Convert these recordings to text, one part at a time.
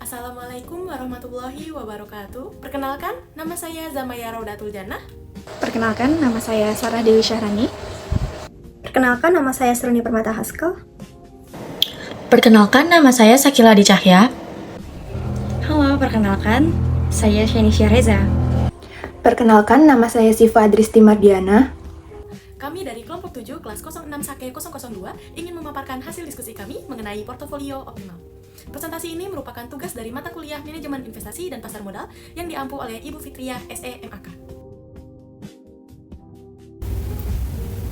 Assalamualaikum warahmatullahi wabarakatuh. Perkenalkan, nama saya Zamaya Raudatul Jannah. Perkenalkan, nama saya Sarah Dewi Syahrani. Perkenalkan, nama saya Seruni Permata Haskel. Perkenalkan, nama saya Sakila Adi Cahya. Halo, perkenalkan, saya Shenisha Reza. Perkenalkan, nama saya Siva Adristi Mardiana. Kami dari kelompok 7 kelas 06 Sake 002 ingin memaparkan hasil diskusi kami mengenai portofolio optimal. Presentasi ini merupakan tugas dari mata kuliah Manajemen Investasi dan Pasar Modal yang diampu oleh Ibu Fitriah SE MAK.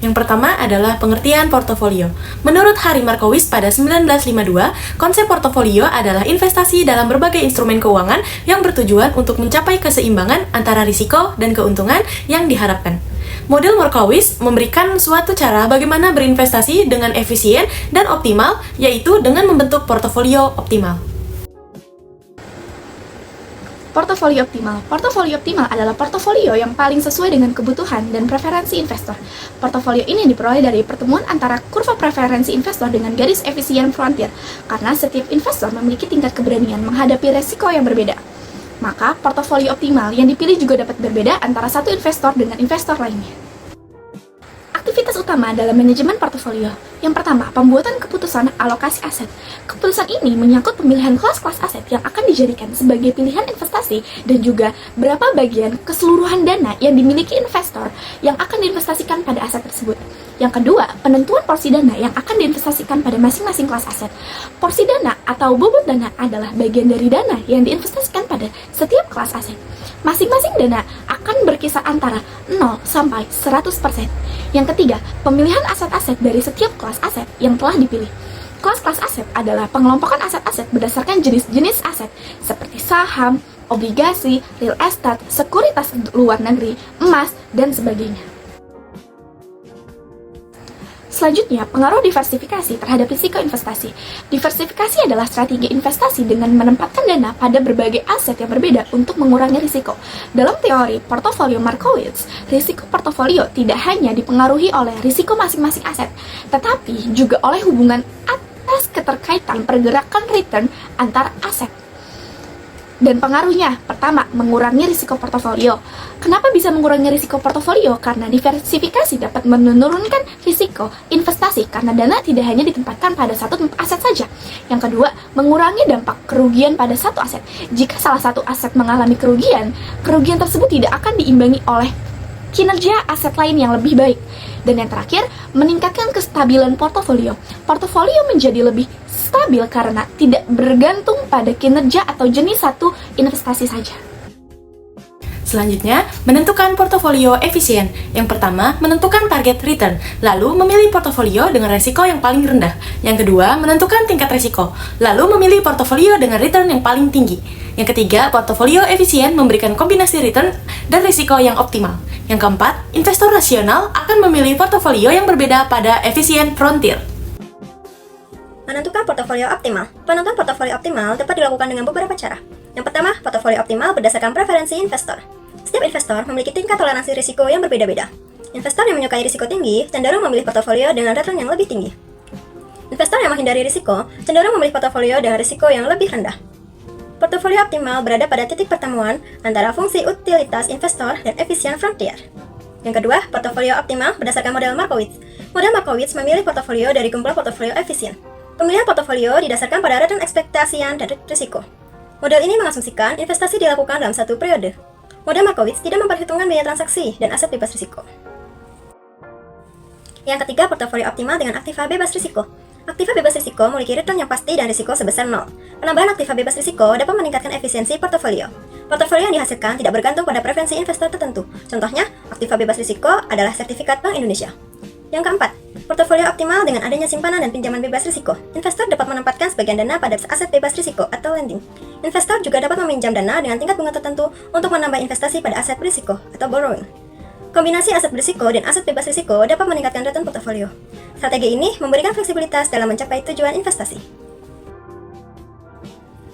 Yang pertama adalah pengertian portofolio. Menurut Harry Markowitz pada 1952, konsep portofolio adalah investasi dalam berbagai instrumen keuangan yang bertujuan untuk mencapai keseimbangan antara risiko dan keuntungan yang diharapkan. Model Markowitz memberikan suatu cara bagaimana berinvestasi dengan efisien dan optimal, yaitu dengan membentuk portofolio optimal. Portofolio optimal. Portofolio optimal adalah portofolio yang paling sesuai dengan kebutuhan dan preferensi investor. Portofolio ini diperoleh dari pertemuan antara kurva preferensi investor dengan garis efisien frontier, karena setiap investor memiliki tingkat keberanian menghadapi resiko yang berbeda. Maka, portofolio optimal yang dipilih juga dapat berbeda antara satu investor dengan investor lainnya. Aktivitas utama dalam manajemen portofolio. Yang pertama, pembuatan keputusan alokasi aset. Keputusan ini menyangkut pemilihan kelas-kelas aset yang akan dijadikan sebagai pilihan investasi dan juga berapa bagian keseluruhan dana yang dimiliki investor yang akan diinvestasikan pada aset tersebut. Yang kedua, penentuan porsi dana yang akan diinvestasikan pada masing-masing kelas aset. Porsi dana atau bobot dana adalah bagian dari dana yang diinvestasikan pada setiap kelas aset. Masing-masing dana akan berkisar antara 0 sampai 100%. Yang ketiga, pemilihan aset-aset dari setiap kelas aset yang telah dipilih. Kelas-kelas aset adalah pengelompokan aset-aset berdasarkan jenis-jenis aset seperti saham, obligasi, real estate, sekuritas luar negeri, emas, dan sebagainya. Selanjutnya, pengaruh diversifikasi terhadap risiko investasi. Diversifikasi adalah strategi investasi dengan menempatkan dana pada berbagai aset yang berbeda untuk mengurangi risiko. Dalam teori portofolio Markowitz, risiko portofolio tidak hanya dipengaruhi oleh risiko masing-masing aset, tetapi juga oleh hubungan atas keterkaitan pergerakan return antar aset. Dan pengaruhnya, pertama, mengurangi risiko portofolio. Kenapa bisa mengurangi risiko portofolio? Karena diversifikasi dapat menurunkan risiko investasi karena dana tidak hanya ditempatkan pada satu aset saja. Yang kedua, mengurangi dampak kerugian pada satu aset. Jika salah satu aset mengalami kerugian, kerugian tersebut tidak akan diimbangi oleh kinerja aset lain yang lebih baik. Dan yang terakhir, meningkatkan kestabilan portofolio. Portofolio menjadi lebih stabil karena tidak bergantung pada kinerja atau jenis satu investasi saja. Selanjutnya, menentukan portofolio efisien. Yang pertama, menentukan target return, lalu memilih portofolio dengan resiko yang paling rendah. Yang kedua, menentukan tingkat resiko, lalu memilih portofolio dengan return yang paling tinggi. Yang ketiga, portofolio efisien memberikan kombinasi return dan risiko yang optimal. Yang keempat, investor rasional akan memilih portofolio yang berbeda pada efisien frontier. Menentukan portofolio optimal. Penentuan portofolio optimal dapat dilakukan dengan beberapa cara. Yang pertama, portofolio optimal berdasarkan preferensi investor. Setiap investor memiliki tingkat toleransi risiko yang berbeda-beda. Investor yang menyukai risiko tinggi cenderung memilih portofolio dengan return yang lebih tinggi. Investor yang menghindari risiko cenderung memilih portofolio dengan risiko yang lebih rendah. Portofolio optimal berada pada titik pertemuan antara fungsi utilitas investor dan efisien frontier. Yang kedua, portofolio optimal berdasarkan model Markowitz. Model Markowitz memilih portofolio dari kumpulan portofolio efisien. Pemilihan portofolio didasarkan pada return ekspektasian dan risiko. Model ini mengasumsikan investasi dilakukan dalam satu periode. Model Markowitz tidak memperhitungkan biaya transaksi dan aset bebas risiko. Yang ketiga, portofolio optimal dengan aktiva bebas risiko. Aktiva bebas risiko memiliki return yang pasti dan risiko sebesar 0. Penambahan aktiva bebas risiko dapat meningkatkan efisiensi portofolio. Portofolio yang dihasilkan tidak bergantung pada preferensi investor tertentu. Contohnya, aktiva bebas risiko adalah sertifikat Bank Indonesia. Yang keempat, portofolio optimal dengan adanya simpanan dan pinjaman bebas risiko. Investor dapat menempatkan sebagian dana pada aset bebas risiko atau lending. Investor juga dapat meminjam dana dengan tingkat bunga tertentu untuk menambah investasi pada aset berisiko atau borrowing. Kombinasi aset berisiko dan aset bebas risiko dapat meningkatkan return portofolio. Strategi ini memberikan fleksibilitas dalam mencapai tujuan investasi.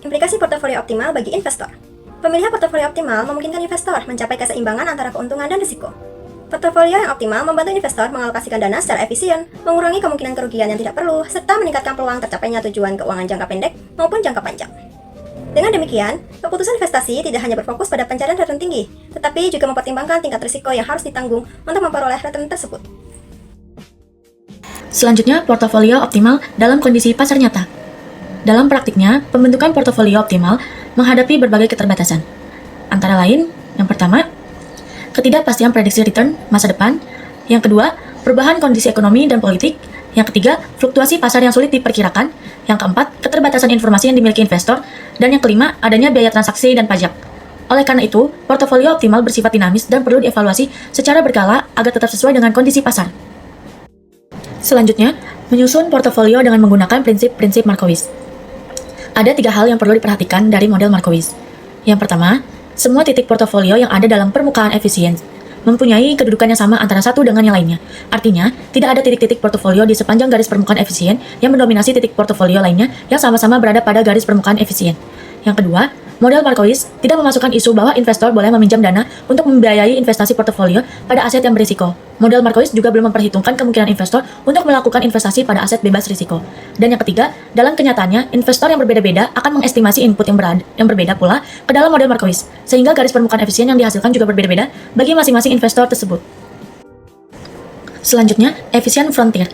Implikasi portofolio optimal bagi investor. Pemilihan portofolio optimal memungkinkan investor mencapai keseimbangan antara keuntungan dan risiko. Portofolio yang optimal membantu investor mengalokasikan dana secara efisien, mengurangi kemungkinan kerugian yang tidak perlu, serta meningkatkan peluang tercapainya tujuan keuangan jangka pendek maupun jangka panjang. Dengan demikian, keputusan investasi tidak hanya berfokus pada pencarian return tinggi, tetapi juga mempertimbangkan tingkat risiko yang harus ditanggung untuk memperoleh return tersebut. Selanjutnya, portofolio optimal dalam kondisi pasar nyata. Dalam praktiknya, pembentukan portofolio optimal menghadapi berbagai keterbatasan. Antara lain, yang pertama, ketidakpastian prediksi return masa depan. Yang kedua, perubahan kondisi ekonomi dan politik. Yang ketiga, fluktuasi pasar yang sulit diperkirakan. Yang keempat, keterbatasan informasi yang dimiliki investor. Dan yang kelima, adanya biaya transaksi dan pajak. Oleh karena itu, portofolio optimal bersifat dinamis dan perlu dievaluasi secara berkala agar tetap sesuai dengan kondisi pasar. Selanjutnya, menyusun portofolio dengan menggunakan prinsip-prinsip Markowitz. Ada 3 hal yang perlu diperhatikan dari model Markowitz. Yang pertama, semua titik portofolio yang ada dalam permukaan efisien mempunyai kedudukan yang sama antara satu dengan yang lainnya. Artinya, tidak ada titik-titik portofolio di sepanjang garis permukaan efisien yang mendominasi titik portofolio lainnya yang sama-sama berada pada garis permukaan efisien. Yang kedua, model Markowitz tidak memasukkan isu bahwa investor boleh meminjam dana untuk membiayai investasi portofolio pada aset yang berisiko. Model Markowitz juga belum memperhitungkan kemungkinan investor untuk melakukan investasi pada aset bebas risiko. Dan yang ketiga, dalam kenyataannya, investor yang berbeda-beda akan mengestimasi input yang berbeda pula ke dalam model Markowitz, sehingga garis permukaan efisien yang dihasilkan juga berbeda-beda bagi masing-masing investor tersebut. Selanjutnya, efficient frontier.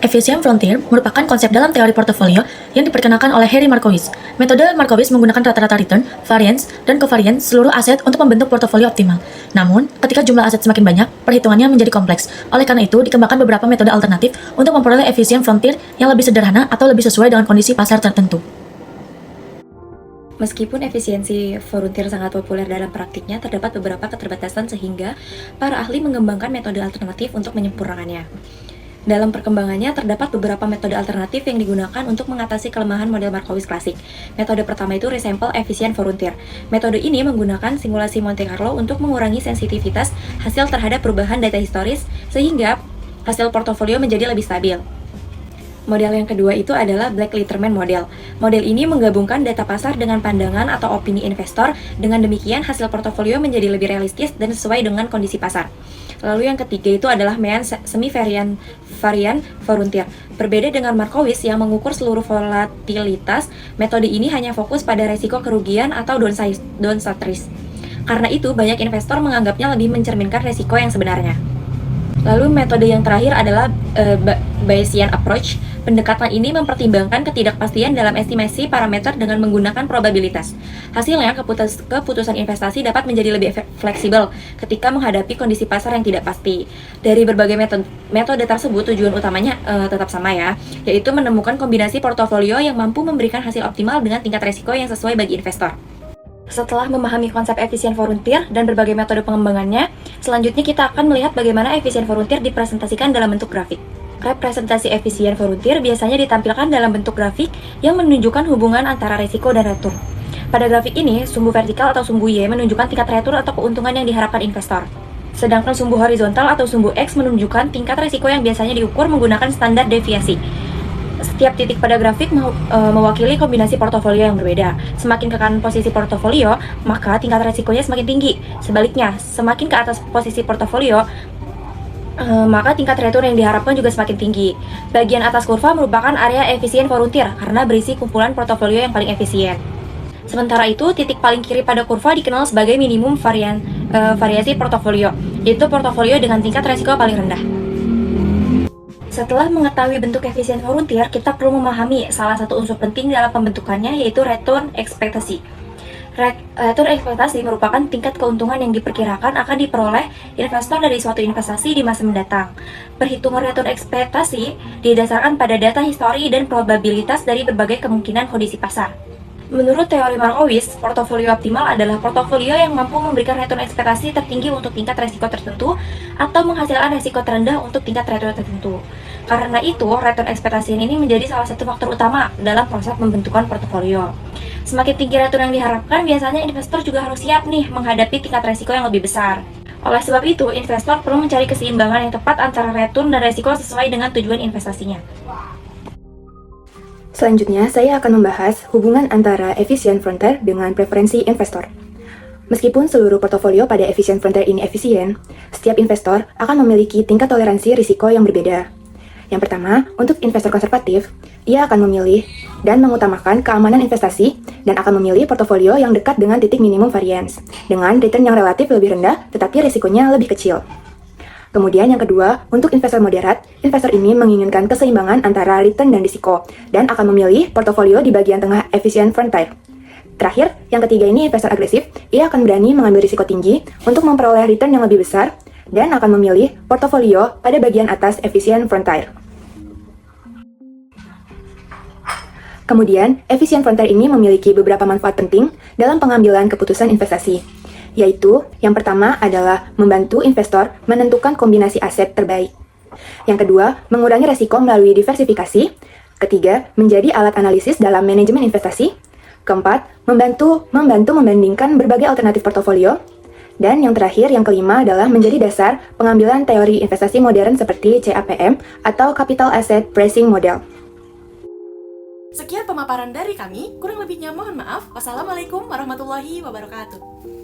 Efficient frontier merupakan konsep dalam teori portofolio yang diperkenalkan oleh Harry Markowitz. Metode Markowitz menggunakan rata-rata return, variance, dan covariance seluruh aset untuk membentuk portofolio optimal. Namun, ketika jumlah aset semakin banyak, perhitungannya menjadi kompleks. Oleh karena itu, dikembangkan beberapa metode alternatif untuk memperoleh efficient frontier yang lebih sederhana atau lebih sesuai dengan kondisi pasar tertentu. Meskipun efisiensi frontier sangat populer dalam praktiknya, terdapat beberapa keterbatasan sehingga para ahli mengembangkan metode alternatif untuk menyempurnakannya. Dalam perkembangannya, terdapat beberapa metode alternatif yang digunakan untuk mengatasi kelemahan model Markowitz klasik. Metode pertama itu resample efficient frontier. Metode ini menggunakan simulasi Monte Carlo untuk mengurangi sensitivitas hasil terhadap perubahan data historis, sehingga hasil portofolio menjadi lebih stabil. Model yang kedua itu adalah Black-Litterman model. Model ini menggabungkan data pasar dengan pandangan atau opini investor. Dengan demikian, hasil portofolio menjadi lebih realistis dan sesuai dengan kondisi pasar. Lalu yang ketiga itu adalah Mean semi-variant frontier. Berbeda dengan Markowitz yang mengukur seluruh volatilitas, metode ini hanya fokus pada resiko kerugian atau downside risk. Karena itu, banyak investor menganggapnya lebih mencerminkan resiko yang sebenarnya. Lalu metode yang terakhir adalah Bayesian approach. Pendekatan ini mempertimbangkan ketidakpastian dalam estimasi parameter dengan menggunakan probabilitas. Hasilnya, keputusan investasi dapat menjadi lebih fleksibel ketika menghadapi kondisi pasar yang tidak pasti. Dari berbagai metode tersebut, tujuan utamanya tetap sama ya, yaitu menemukan kombinasi portofolio yang mampu memberikan hasil optimal dengan tingkat resiko yang sesuai bagi investor. Setelah memahami konsep efisien frontier dan berbagai metode pengembangannya, selanjutnya kita akan melihat bagaimana efisien frontier dipresentasikan dalam bentuk grafik. Representasi efisien frontier biasanya ditampilkan dalam bentuk grafik yang menunjukkan hubungan antara risiko dan return. Pada grafik ini, sumbu vertikal atau sumbu Y menunjukkan tingkat return atau keuntungan yang diharapkan investor. Sedangkan sumbu horizontal atau sumbu X menunjukkan tingkat risiko yang biasanya diukur menggunakan standar deviasi. Setiap titik pada grafik mewakili kombinasi portofolio yang berbeda. Semakin ke kanan posisi portofolio, maka tingkat resikonya semakin tinggi. Sebaliknya, semakin ke atas posisi portofolio, maka tingkat return yang diharapkan juga semakin tinggi. Bagian atas kurva merupakan area efisien frontier karena berisi kumpulan portofolio yang paling efisien. Sementara itu, titik paling kiri pada kurva dikenal sebagai minimum variasi portofolio, yaitu portofolio dengan tingkat resiko paling rendah. Setelah mengetahui bentuk efisien frontier, kita perlu memahami salah satu unsur penting dalam pembentukannya, yaitu return ekspektasi. Return ekspektasi merupakan tingkat keuntungan yang diperkirakan akan diperoleh investor dari suatu investasi di masa mendatang. Perhitungan return ekspektasi didasarkan pada data histori dan probabilitas dari berbagai kemungkinan kondisi pasar. Menurut teori Markowitz, portofolio optimal adalah portofolio yang mampu memberikan return ekspektasi tertinggi untuk tingkat resiko tertentu atau menghasilkan resiko terendah untuk tingkat return tertentu. Karena itu, return ekspektasi ini menjadi salah satu faktor utama dalam proses pembentukan portofolio. Semakin tinggi return yang diharapkan, biasanya investor juga harus siap nih menghadapi tingkat resiko yang lebih besar. Oleh sebab itu, investor perlu mencari keseimbangan yang tepat antara return dan resiko sesuai dengan tujuan investasinya. Selanjutnya, saya akan membahas hubungan antara efisien frontier dengan preferensi investor. Meskipun seluruh portofolio pada efisien frontier ini efisien, setiap investor akan memiliki tingkat toleransi risiko yang berbeda. Yang pertama, untuk investor konservatif, ia akan memilih dan mengutamakan keamanan investasi dan akan memilih portofolio yang dekat dengan titik minimum variance, dengan return yang relatif lebih rendah tetapi risikonya lebih kecil. Kemudian yang kedua, untuk investor moderat, investor ini menginginkan keseimbangan antara return dan risiko, dan akan memilih portofolio di bagian tengah efisien frontier. Terakhir, yang ketiga ini investor agresif, ia akan berani mengambil risiko tinggi untuk memperoleh return yang lebih besar, dan akan memilih portofolio pada bagian atas efisien frontier. Kemudian, efisien frontier ini memiliki beberapa manfaat penting dalam pengambilan keputusan investasi, yaitu yang pertama adalah membantu investor menentukan kombinasi aset terbaik. Yang kedua, mengurangi resiko melalui diversifikasi. Ketiga, menjadi alat analisis dalam manajemen investasi. Keempat, membantu membandingkan berbagai alternatif portofolio. Dan yang terakhir, yang kelima adalah menjadi dasar pengambilan teori investasi modern seperti CAPM atau Capital Asset Pricing Model. Sekian pemaparan dari kami, kurang lebihnya mohon maaf. Wassalamualaikum warahmatullahi wabarakatuh.